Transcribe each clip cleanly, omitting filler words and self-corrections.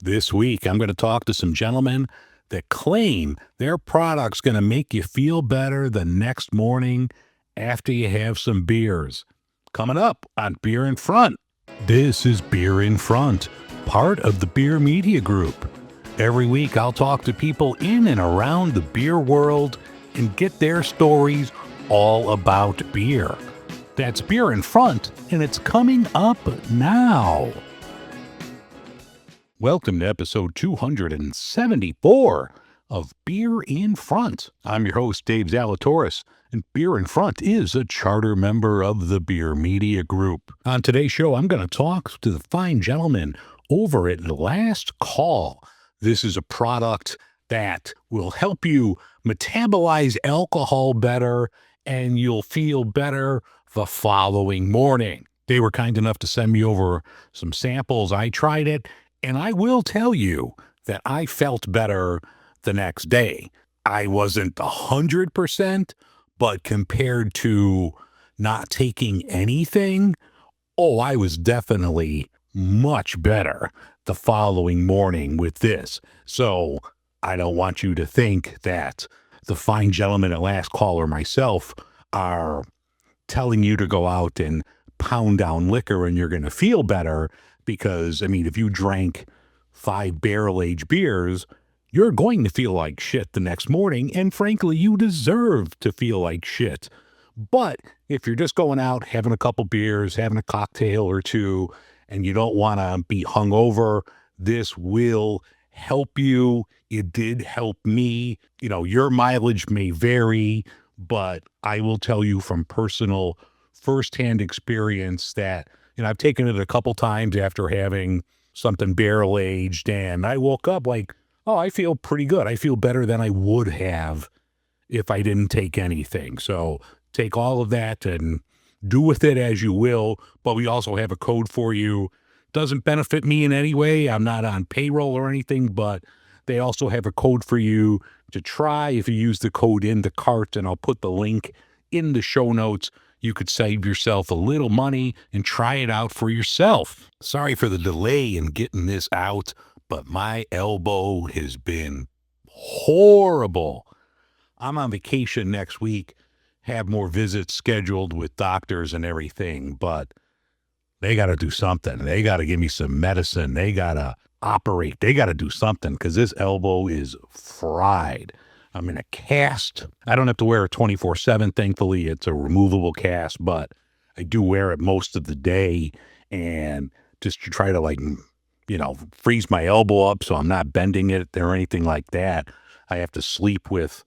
This week, I'm going to talk to some gentlemen that claim their product's going to make you feel better the next morning after you have some beers. Coming up on Beer in Front. This is Beer in Front, part of the Beer Media Group. Every week, I'll talk to people in and around the beer world and get their stories all about beer. That's Beer in Front, and it's coming up now. Welcome to episode 274 of Beer in Front. I'm your host, Dave Zalatoris, and Beer in Front is a charter member of the Beer Media Group. On today's show, I'm going to talk to the fine gentleman over at Last Call. This is a product that will help you metabolize alcohol better, and you'll feel better the following morning. They were kind enough to send me over some samples. I tried it. And I will tell you that I felt better the next day. I wasn't 100%, but compared to not taking anything, I was definitely much better the following morning with this. So I don't want you to think that the fine gentleman at Last Call or myself are telling you to go out and pound down liquor and you're going to feel better. Because, if you drank 5 barrel-aged beers, you're going to feel like shit the next morning, and frankly, you deserve to feel like shit. But if you're just going out, having a couple beers, having a cocktail or two, and you don't want to be hungover, this will help you. It did help me. Your mileage may vary, but I will tell you from personal firsthand experience that I've taken it a couple times after having something barrel aged, and I woke up like, I feel pretty good. I feel better than I would have if I didn't take anything. So take all of that and do with it as you will. But we also have a code for you. Doesn't benefit me in any way. I'm not on payroll or anything, but they also have a code for you to try if you use the code in the cart, and I'll put the link in the show notes. You could save yourself a little money and try it out for yourself. Sorry for the delay in getting this out, but my elbow has been horrible. I'm on vacation next week, have more visits scheduled with doctors and everything, but they got to do something. They got to give me some medicine. They got to operate. They got to do something because this elbow is fried. I'm in a cast. I don't have to wear it 24/7. Thankfully, it's a removable cast, but I do wear it most of the day, and just to try to freeze my elbow up so I'm not bending it or anything like that. I have to sleep with,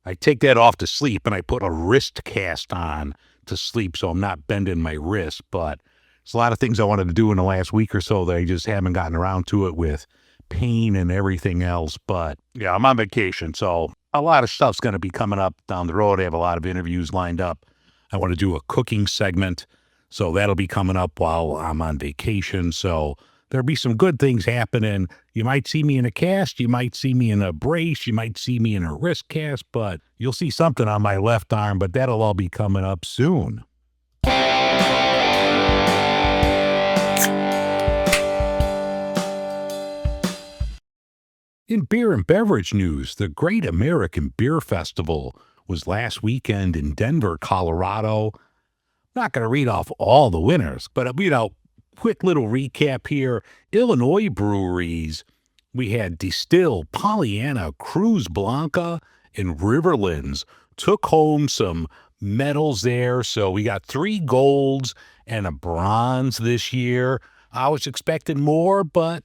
I take that off to sleep and I put a wrist cast on to sleep so I'm not bending my wrist. But it's a lot of things I wanted to do in the last week or so that I just haven't gotten around to it with pain and everything else. But yeah, I'm on vacation, so a lot of stuff's going to be coming up down the road. I have a lot of interviews lined up. I want to do a cooking segment, so that'll be coming up while I'm on vacation. So there'll be some good things happening. You might see me in a cast, you might see me in a brace, you might see me in a wrist cast, but you'll see something on my left arm, but that'll all be coming up soon. In beer and beverage news, the Great American Beer Festival was last weekend in Denver, Colorado. Not going to read off all the winners, but quick little recap here. Illinois breweries, we had Distill, Pollyanna, Cruz Blanca, and Riverlands took home some medals there. So we got 3 golds and a bronze this year. I was expecting more, but,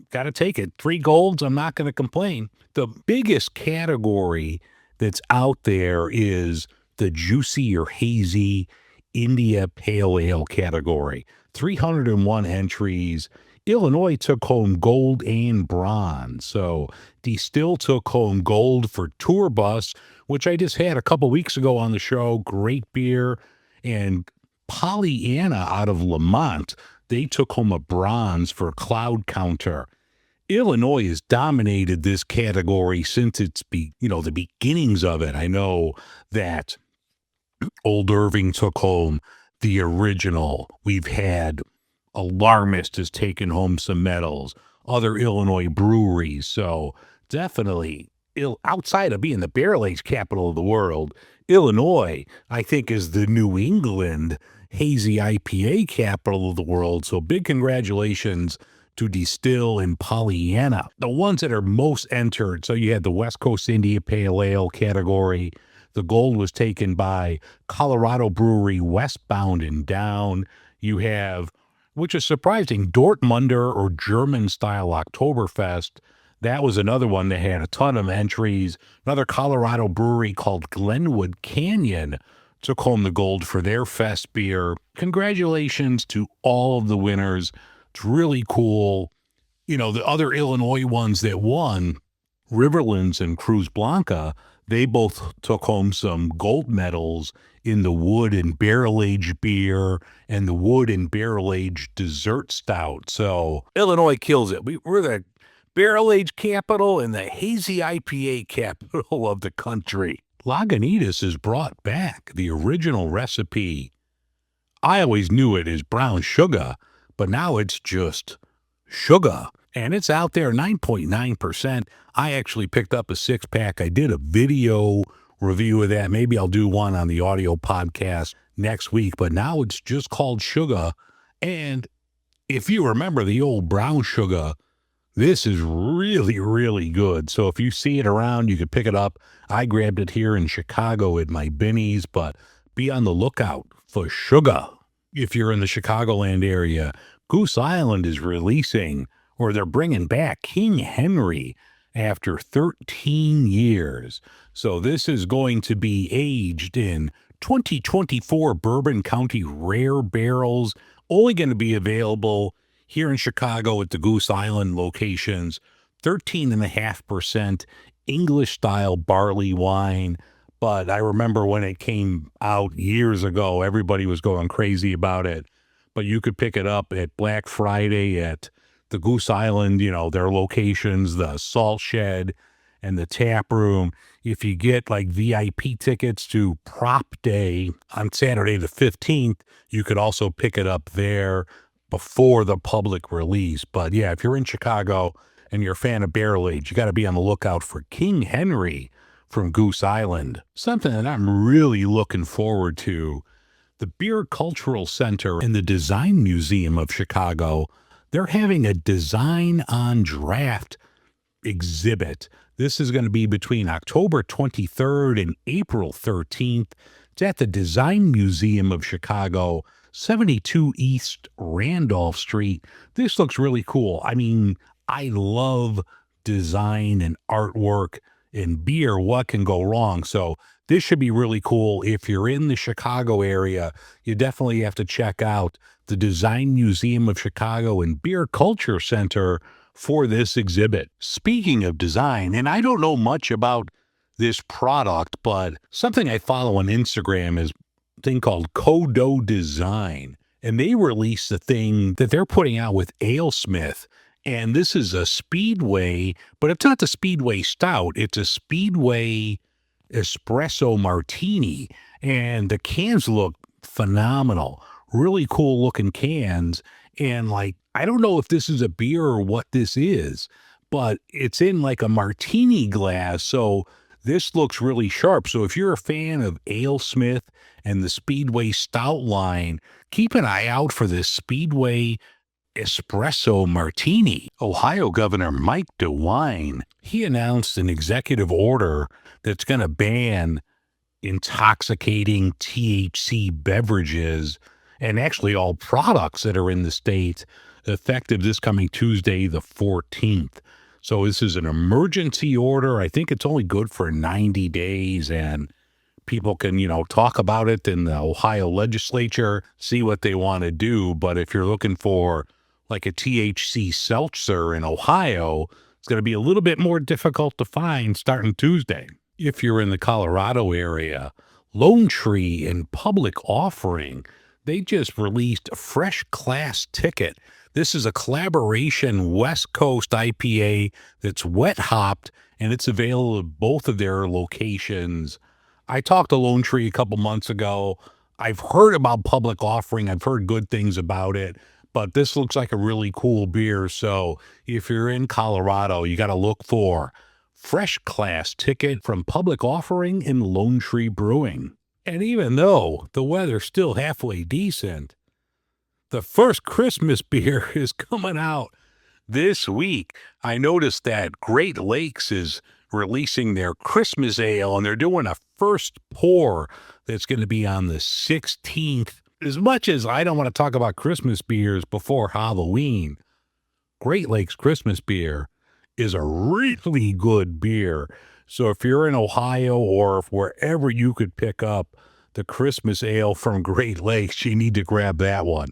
got to take it. 3 golds, I'm not going to complain. The biggest category that's out there is the juicy or hazy India Pale Ale category. 301 entries. Illinois took home gold and bronze. So Distill took home gold for Tour Bus, which I just had a couple weeks ago on the show. Great beer. And Pollyanna out of Lamont, they took home a bronze for Cloud Counter. Illinois has dominated this category since the beginnings of it. I know that Old Irving took home the original. We've had Alarmist has taken home some medals. other Illinois breweries. So definitely, outside of being the barrel age capital of the world, Illinois, I think, is the New England hazy IPA capital of the world. So big congratulations to Distill and Pollyanna, the ones that are most entered. So you had the West Coast India Pale Ale category. The gold was taken by Colorado Brewery Westbound and Down. You have, which is surprising, Dortmunder or German style Oktoberfest. That was another one that had a ton of entries. Another Colorado brewery called Glenwood Canyon took home the gold for their fest beer. Congratulations to all of the winners. It's really cool. You know, the other Illinois ones that won, Riverlands and Cruz Blanca, they both took home some gold medals in the wood and barrel aged beer and the wood and barrel aged dessert stout. So Illinois kills it. We're the barrel aged capital and the hazy IPA capital of the country. Lagunitas has brought back the original recipe. I always knew it as brown sugar, but now it's just sugar. And it's out there, 9.9%. I actually picked up a 6-pack. I did a video review of that. Maybe I'll do one on the audio podcast next week. But now it's just called sugar. And if you remember the old brown sugar, this is really, really good. So if you see it around, you could pick it up. I grabbed it here in Chicago at my Binny's, but be on the lookout for sugar. If you're in the Chicagoland area, Goose Island is releasing, or they're bringing back, King Henry after 13 years. So this is going to be aged in 2024 Bourbon County rare barrels, only going to be available here in Chicago at the Goose Island locations. 13.5% English style barley wine. But I remember when it came out years ago, everybody was going crazy about it. But you could pick it up at Black Friday at the Goose Island, you know, their locations, the Salt Shed and the Tap Room. If you get like VIP tickets to Prop Day on Saturday the 15th, you could also pick it up there before the public release. But yeah, if you're in Chicago and you're a fan of barrel age, you got to be on the lookout for King Henry from Goose Island. Something that I'm really looking forward to. The Beer Cultural Center and the Design Museum of Chicago, they're having a Design on Draft exhibit. This is going to be between October 23rd and April 13th. It's at the Design Museum of Chicago, 72 East Randolph Street. This looks really cool. I mean, I love design and artwork and beer. What can go wrong? So this should be really cool. If you're in the Chicago area, you definitely have to check out the Design Museum of Chicago and Beer Culture Center for this exhibit. Speaking of design, and I don't know much about this product, but something I follow on Instagram is a thing called Kodo Design. And they released a thing that they're putting out with AleSmith. And this is a Speedway, but it's not the Speedway Stout. It's a Speedway Espresso Martini. And the cans look phenomenal. Really cool looking cans. And like, I don't know if this is a beer or what this is, but it's in like a martini glass. So this looks really sharp. So if you're a fan of AleSmith and the Speedway Stout line, keep an eye out for this Speedway Espresso Martini. Ohio Governor Mike DeWine, he announced an executive order that's going to ban intoxicating THC beverages and actually all products that are in the state effective this coming Tuesday, the 14th. So this is an emergency order. I think it's only good for 90 days, and people can, you know, talk about it in the Ohio legislature, see what they want to do. But if you're looking for like a THC seltzer in Ohio, it's going to be a little bit more difficult to find starting Tuesday. If you're in the Colorado area, Lone Tree and Public Offering, they just released a Fresh Class Ticket. This is a collaboration West Coast IPA that's wet hopped, and it's available at both of their locations. I talked to Lone Tree a couple months ago. I've heard about Public Offering. I've heard good things about it, but this looks like a really cool beer. So if you're in Colorado, you got to look for Fresh Class Ticket from Public Offering and Lone Tree Brewing. And even though the weather's still halfway decent, the first Christmas beer is coming out this week. I noticed that Great Lakes is releasing their Christmas ale, and they're doing a first pour that's going to be on the 16th. As much as I don't want to talk about Christmas beers before Halloween, Great Lakes Christmas beer is a really good beer. So if you're in Ohio or if wherever you could pick up the Christmas ale from Great Lakes, you need to grab that one.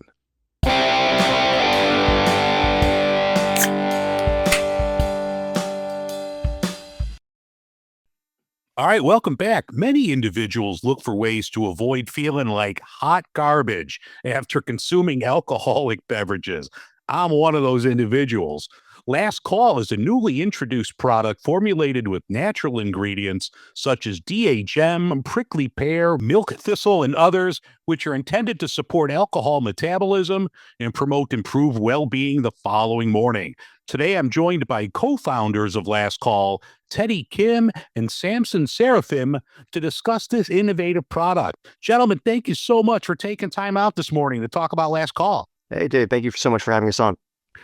All right, welcome back. Many individuals look for ways to avoid feeling like hot garbage after consuming alcoholic beverages. I'm one of those individuals. Last Call is a newly introduced product formulated with natural ingredients such as DHM, prickly pear, milk thistle, and others, which are intended to support alcohol metabolism and promote improved well being the following morning. Today, I'm joined by co founders of Last Call, Teddy Kim and Samson Seraphim, to discuss this innovative product. Gentlemen, thank you so much for taking time out this morning to talk about Last Call. Hey, Dave, thank you so much for having us on.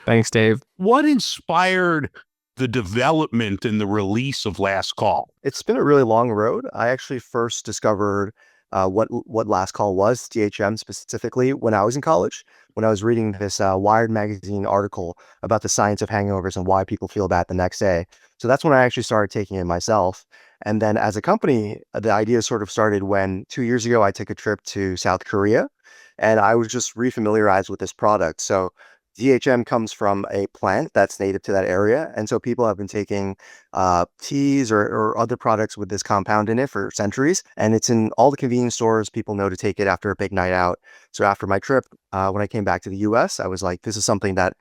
Thanks, Dave. What inspired the development and the release of Last Call? It's been a really long road. I actually first discovered what Last Call was, DHM specifically, when I was in college, when I was reading this Wired magazine article about the science of hangovers and why people feel bad the next day. So that's when I actually started taking it myself. And then as a company, the idea sort of started when 2 years ago, I took a trip to South Korea and I was just refamiliarized with this product. So DHM comes from a plant that's native to that area. And so people have been taking teas or other products with this compound in it for centuries. And it's in all the convenience stores. People know to take it after a big night out. So after my trip, when I came back to the US, I was like, this is something that,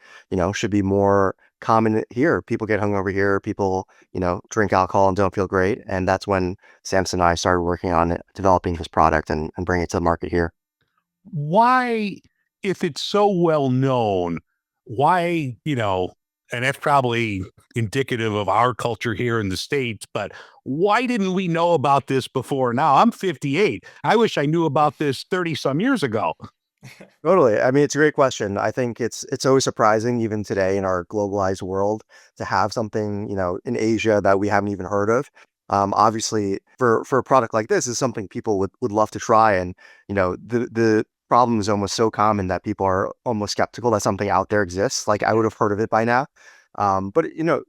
should be more common here. People get hungover here. People, drink alcohol and don't feel great. And that's when Samson and I started working on it, developing this product and bringing it to the market here. Why, if it's so well known, why, and that's probably indicative of our culture here in the States, but why didn't we know about this before now? I'm 58. I wish I knew about this 30 some years ago. Totally. I mean, it's a great question. I think it's always surprising, even today in our globalized world, to have something, in Asia that we haven't even heard of. Obviously, for a product like this is something people would love to try. And, the problem is almost so common that people are almost skeptical that something out there exists. Like I would have heard of it by now. But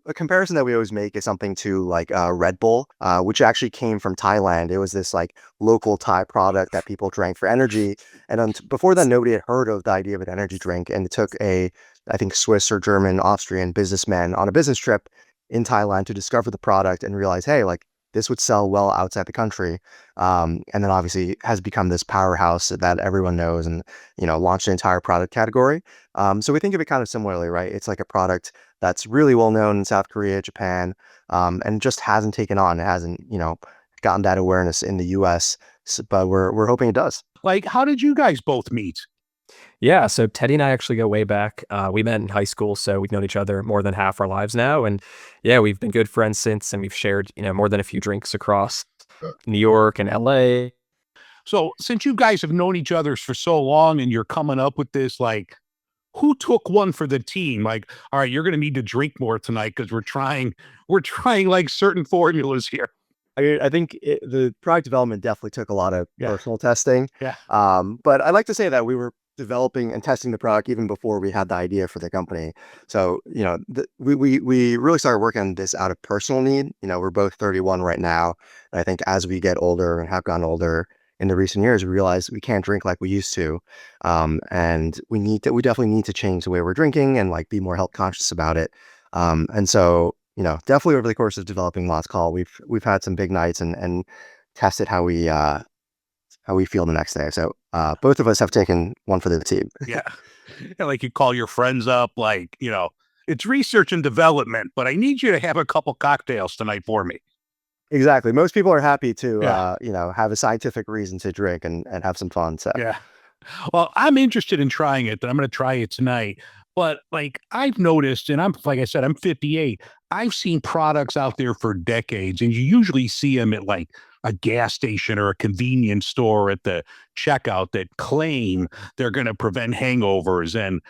a comparison that we always make is something to like Red Bull, which actually came from Thailand. It was this like local Thai product that people drank for energy. And before that, nobody had heard of the idea of an energy drink. And it took I think Swiss or German, Austrian businessman on a business trip in Thailand to discover the product and realize, hey, like this would sell well outside the country. And then obviously has become this powerhouse that everyone knows and, launched an entire product category. So we think of it kind of similarly, right? It's like a product that's really well known in South Korea, Japan, and just hasn't taken on. It hasn't, gotten that awareness in the US, but we're hoping it does. Like, how did you guys both meet? Yeah, so Teddy and I actually go way back. We met in high school, so we've known each other more than half our lives now. And yeah, we've been good friends since, and we've shared, more than a few drinks across New York and LA. So since you guys have known each other for so long and you're coming up with this, like, who took one for the team? Like, all right, you're going to need to drink more tonight because we're trying like certain formulas here. I think the product development definitely took a lot of personal testing. Yeah. But I like to say that we were developing and testing the product even before we had the idea for the company. So, we really started working on this out of personal need. We're both 31 right now. And I think as we get older and have gotten older in the recent years, we realize we can't drink like we used to. And we definitely need to change the way we're drinking and like be more health conscious about it. And so, definitely over the course of developing Last Call, we've had some big nights and tested how we feel the next day. So both of us have taken one for the team. Yeah. Like you call your friends up, like, it's research and development, but I need you to have a couple cocktails tonight for me. Exactly. Most people are happy to, have a scientific reason to drink and have some fun. So yeah. Well, I'm interested in trying it, and I'm going to try it tonight. But like I've noticed, and I'm like I said, I'm 58. I've seen products out there for decades, and you usually see them at like a gas station or a convenience store at the checkout that claim they're going to prevent hangovers, and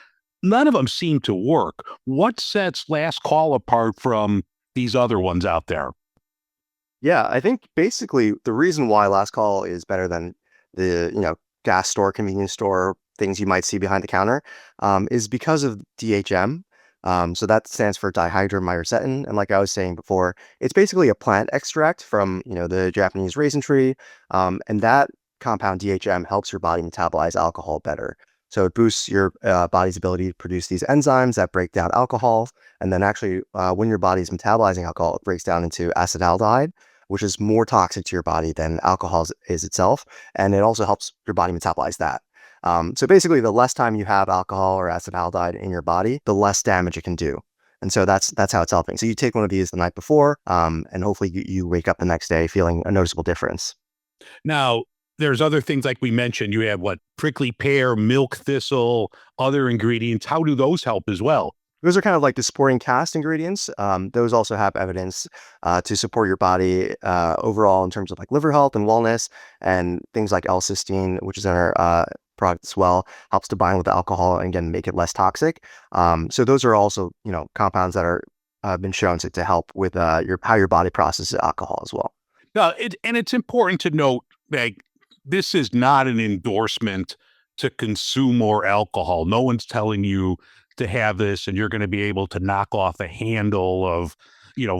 none of them seem to work. What sets Last Call apart from these other ones out there? Yeah, I think basically the reason why Last Call is better than the, gas store, convenience store, things you might see behind the counter, is because of DHM. So that stands for dihydromycetin. And like I was saying before, it's basically a plant extract from, the Japanese raisin tree. And that compound DHM helps your body metabolize alcohol better. So it boosts your body's ability to produce these enzymes that break down alcohol. And then actually, when your body's metabolizing alcohol, it breaks down into acetaldehyde, which is more toxic to your body than alcohol is itself. And it also helps your body metabolize that. So basically, the less time you have alcohol or acetaldehyde in your body, the less damage it can do. And so that's how it's helping. So you take one of these the night before, and hopefully you wake up the next day feeling a noticeable difference. Now, there's other things like we mentioned. You have what prickly pear, milk thistle, other ingredients. How do those help as well? Those are kind of like the supporting cast ingredients. Those also have evidence to support your body overall in terms of like liver health and wellness, and things like L-cysteine, which is in our product as well, helps to bind with alcohol and again make it less toxic. So those are also compounds that are been shown to help with your how your body processes alcohol as well. No, and it's important to note that this is not an endorsement to consume more alcohol. No one's telling you to have this and you're going to be able to knock off a handle of,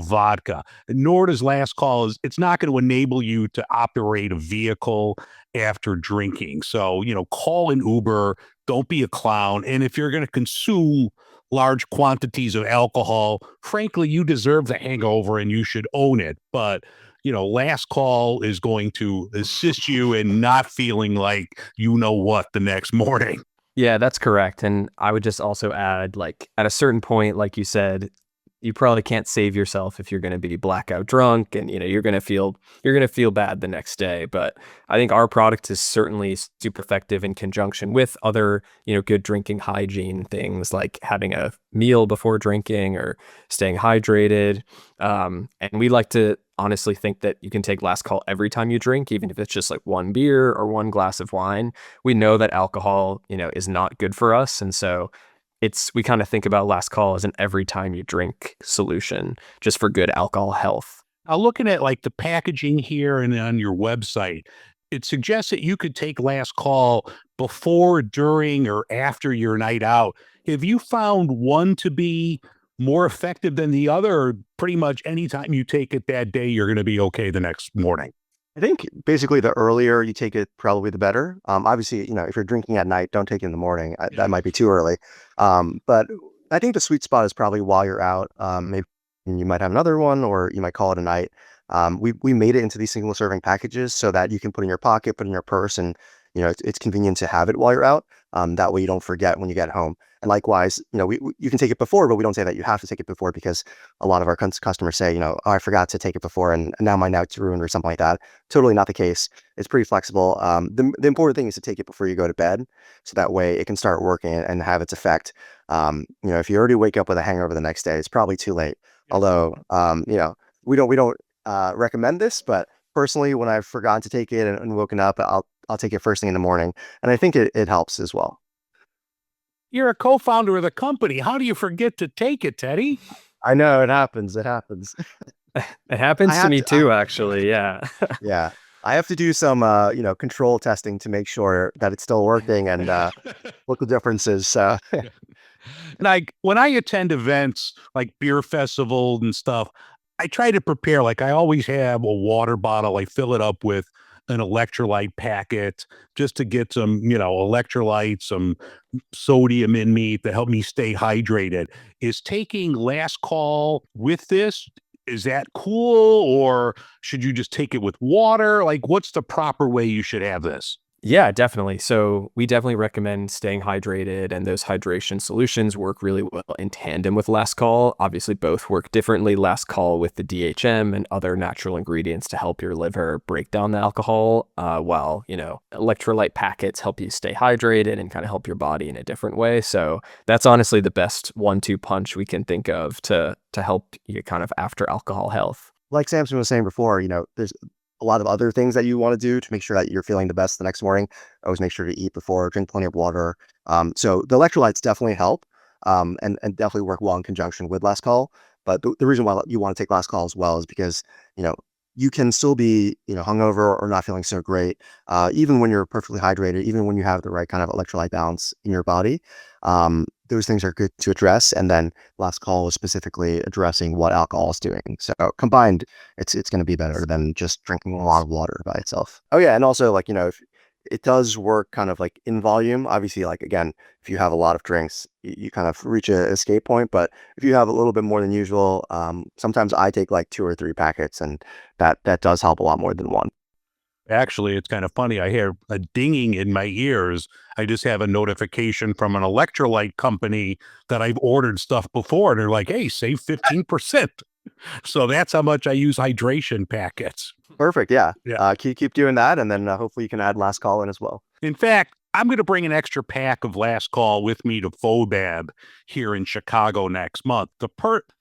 vodka. Nor does Last Call is it's not going to enable you to operate a vehicle after drinking. So, call an Uber, don't be a clown. And if you're going to consume large quantities of alcohol, frankly, you deserve the hangover and you should own it. But Last Call is going to assist you in not feeling like you know what the next morning. Yeah, that's correct. And I would just also add, like, at a certain point, like you said, you probably can't save yourself if you're going to be blackout drunk, and you're going to feel bad the next day. But I think our product is certainly super effective in conjunction with other, good drinking hygiene things, like having a meal before drinking or staying hydrated. And we like to honestly think that you can take Last Call every time you drink, even if it's just like one beer or one glass of wine. We know that alcohol, is not good for us. And so we kind of think about Last Call as an every time you drink solution just for good alcohol health. Now, looking at like the packaging here and on your website, it suggests that you could take Last Call before, during, or after your night out. Have you found one to be more effective than the other? Or pretty much anytime you take it that day, you're going to be okay the next morning? I think basically the earlier you take it, probably the better. Obviously, if you're drinking at night, don't take it in the morning. That might be too early. But I think the sweet spot is probably while you're out. Maybe you might have another one, or you might call it a night. We made it into these single serving packages so that you can put in your pocket, put in your purse, and it's convenient to have it while you're out. That way you don't forget when you get home. And likewise, you can take it before, but we don't say that you have to take it before, because a lot of our customers say, oh, I forgot to take it before, and now my night's ruined or something like that. Totally not the case. It's pretty flexible. The important thing is to take it before you go to bed, so that way it can start working and have its effect. If you already wake up with a hangover the next day, it's probably too late. Although, we don't recommend this, but personally, when I've forgotten to take it and woken up, I'll take it first thing in the morning, and I think it helps as well. You're a co-founder of the company. How do you forget to take it, Teddy? I know it happens. It happens. It I happens to have me to. too, actually. Yeah. Yeah, I have to do some control testing to make sure that it's still working and look the differences. So Like when I attend events like beer festivals and stuff, I try to prepare. Like I always have a water bottle. I fill it up with an electrolyte packet just to get some, electrolytes, some sodium in me to help me stay hydrated. Is taking Last Call with this? Is that cool, or should you just take it with water? Like, what's the proper way you should have this? Yeah, definitely. So we definitely recommend staying hydrated, and those hydration solutions work really well in tandem with Last Call. Obviously, both work differently. Last Call with the DHM and other natural ingredients to help your liver break down the alcohol, while electrolyte packets help you stay hydrated and kind of help your body in a different way. So that's honestly the best one-two punch we can think of to help you kind of after alcohol health. Like Samson was saying before, there's a lot of other things that you want to do to make sure that you're feeling the best the next morning. Always make sure to eat before, drink plenty of water. So the electrolytes definitely help, and definitely work well in conjunction with Last Call. But the reason why you want to take Last Call as well is because, you know, you can still be, hungover or not feeling so great, even when you're perfectly hydrated, even when you have the right kind of electrolyte balance in your body. Those things are good to address. And then Last Call is specifically addressing what alcohol is doing. So combined, it's going to be better than just drinking a lot of water by itself. Oh yeah, and also like if it does work kind of like in volume. Obviously, like again, if you have a lot of drinks, you kind of reach a escape point. But if you have a little bit more than usual, sometimes I take like 2 or 3 packets, and that does help a lot more than one. Actually, it's kind of funny. I hear a dinging in my ears. I just have a notification from an electrolyte company that I've ordered stuff before. And they're like, hey, save 15%. So that's how much I use hydration packets. Perfect. Yeah. Yeah. Keep doing that, and then hopefully you can add Last Call in as well. In fact, I'm going to bring an extra pack of Last Call with me to Fobab here in Chicago next month. The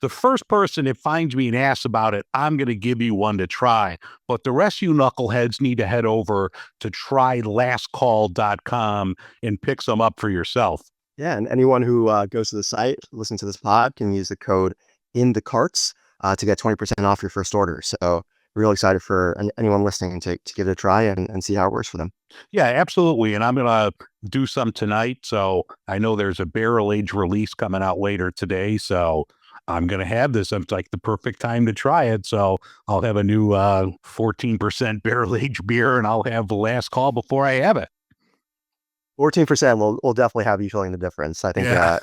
first person that finds me and asks about it, I'm going to give you one to try. But the rest of you knuckleheads need to head over to trylastcall.com and pick some up for yourself. Yeah, and anyone who goes to the site, listen to this pod, can use the code in the carts to get 20% off your first order. So real excited for anyone listening to give it a try and see how it works for them. Yeah, absolutely. And I'm going to do some tonight. So I know there's a barrel age release coming out later today. So I'm going to have this. It's like the perfect time to try it. So I'll have a new 14% barrel age beer, and I'll have the Last Call before I have it. 14% will definitely have you feeling the difference. I think Yeah.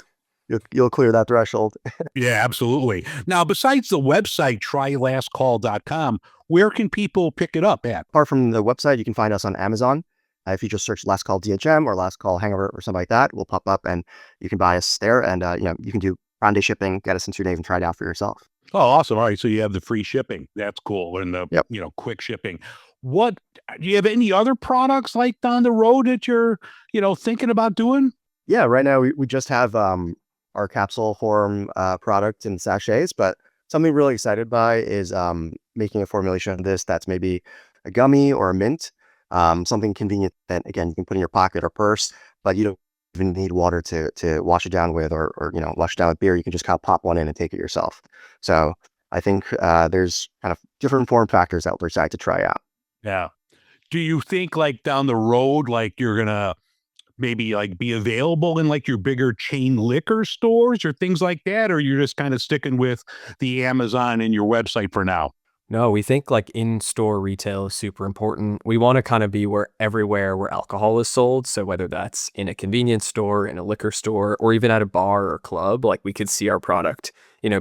you'll clear that threshold. Yeah, absolutely. Now, besides the website, trylastcall.com, where can people pick it up at? Apart from the website, you can find us on Amazon. If you just search Last Call DHM or Last Call Hangover or something like that, we'll pop up and you can buy us there. And you can do Prime Day shipping, get us into your name and try it out for yourself. Oh, awesome. All right. So you have the free shipping. That's cool. And the, Yep. quick shipping. What do you have any other products like down the road that you're, thinking about doing? Yeah, right now we just have our capsule form product in sachets, but something really excited by is making a formulation of this that's maybe a gummy or a mint, something convenient that again you can put in your pocket or purse, but you don't even need water to wash it down with, or wash it down with beer. You can just kind of pop one in and take it yourself. So I think there's kind of different form factors that we're excited to try out. Yeah. Do you think like down the road, like you're going to maybe like be available in like your bigger chain liquor stores or things like that? Or you're just kind of sticking with the Amazon and your website for now? No, we think like in-store retail is super important. We want to kind of be everywhere where alcohol is sold. So whether that's in a convenience store, in a liquor store, or even at a bar or club, like we could see our product,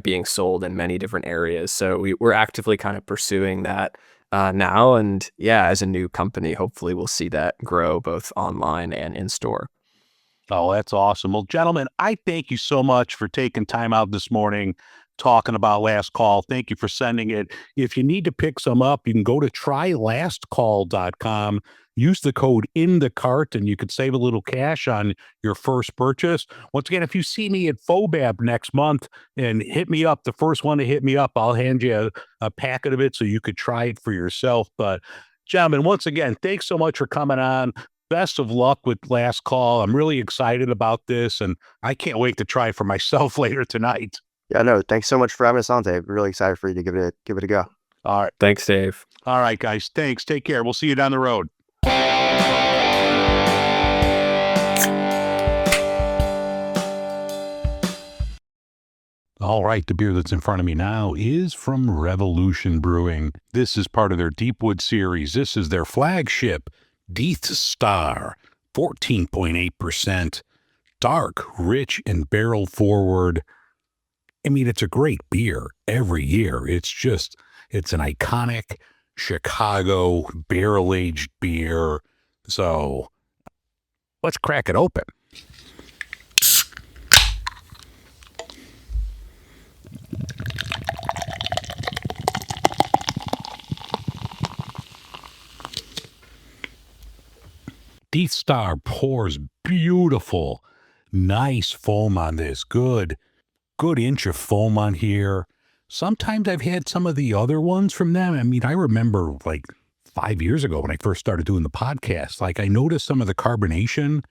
being sold in many different areas. So we're actively kind of pursuing that now. And yeah, as a new company, hopefully we'll see that grow both online and in store. Oh, that's awesome. Well, gentlemen, I thank you so much for taking time out this morning talking about Last Call. Thank you for sending it. If you need to pick some up, you can go to trylastcall.com, use the code in the cart, and you could save a little cash on your first purchase. Once again, if you see me at Fobab next month and hit me up, the first one to hit me up, I'll hand you a packet of it so you could try it for yourself. But gentlemen, once again, thanks so much for coming on. Best of luck with Last Call. I'm really excited about this, and I can't wait to try it for myself later tonight. Yeah, no, thanks so much for having us on, Dave. Really excited for you to give it a go. All right. Thanks, Dave. All right, guys. Thanks. Take care. We'll see you down the road. All right, the beer that's in front of me now is from Revolution Brewing. This is part of their Deepwood series. This is their flagship, Death Star, 14.8%. Dark, rich, and barrel forward. I mean, it's a great beer every year. It's an iconic Chicago barrel-aged beer, So let's crack it open. Death Star pours beautiful, nice foam on this. Good inch of foam on here. Sometimes I've had some of the other ones from them. I mean, I remember like 5 years ago when I first started doing the podcast, like I noticed some of the carbonation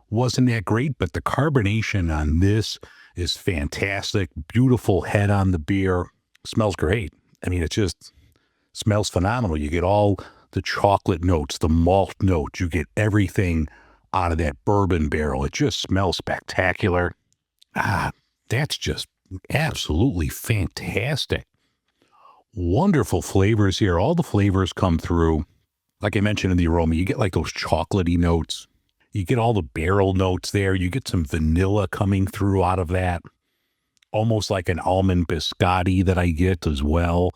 wasn't that great, but the carbonation on this is fantastic. Beautiful head on the beer. Smells great. I mean, it just smells phenomenal. You get all the chocolate notes, the malt notes. You get everything out of that bourbon barrel. It just smells spectacular. That's just absolutely fantastic. Wonderful flavors here. All the flavors come through. Like I mentioned in the aroma, you get like those chocolatey notes. You get all the barrel notes there. You get some vanilla coming through out of that. Almost like an almond biscotti that I get as well.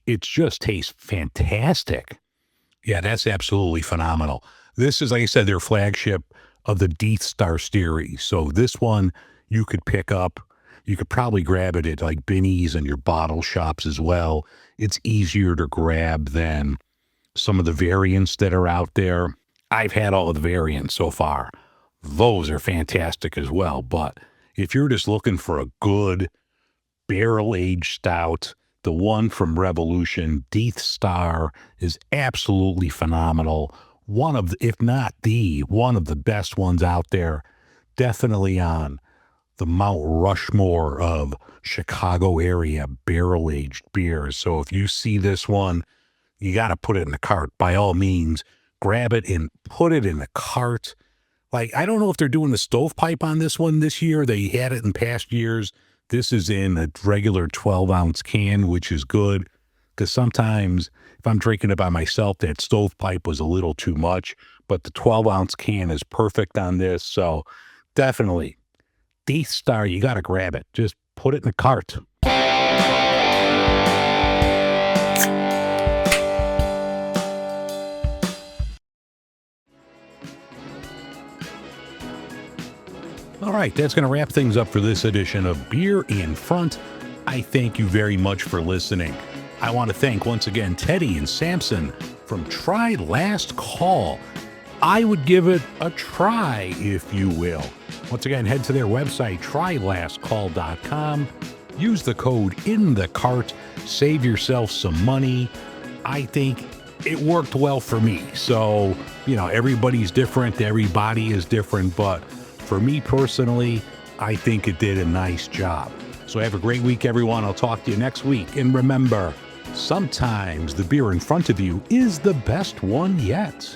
It just tastes fantastic. Yeah, that's absolutely phenomenal. This is, like I said, their flagship of the Death Star series. So this one you could pick up. You could probably grab it at like Binny's and your bottle shops as well. It's easier to grab than some of the variants that are out there. I've had all of the variants so far. Those are fantastic as well. But if you're just looking for a good barrel-aged stout, the one from Revolution, Death Star, is absolutely phenomenal. One of, if not the, one of the best ones out there. Definitely on the Mount Rushmore of Chicago area barrel-aged beers. So if you see this one, you got to put it in the cart. By all means, grab it and put it in the cart. Like, I don't know if they're doing the stovepipe on this one this year. They had it in past years. This is in a regular 12-ounce can, which is good. Because sometimes, if I'm drinking it by myself, that stovepipe was a little too much. But the 12-ounce can is perfect on this. So, definitely, Death Star, you got to grab it. Just put it in the cart. All right, that's going to wrap things up for this edition of Beer in Front. I thank you very much for listening. I want to thank once again Teddy and Samson from Try Last Call. I would give it a try, if you will. Once again, head to their website, trylastcall.com. Use the code in the cart. Save yourself some money. I think it worked well for me. So, everybody's different. Everybody is different. But for me personally, I think it did a nice job. So have a great week, everyone. I'll talk to you next week. And remember, sometimes the beer in front of you is the best one yet.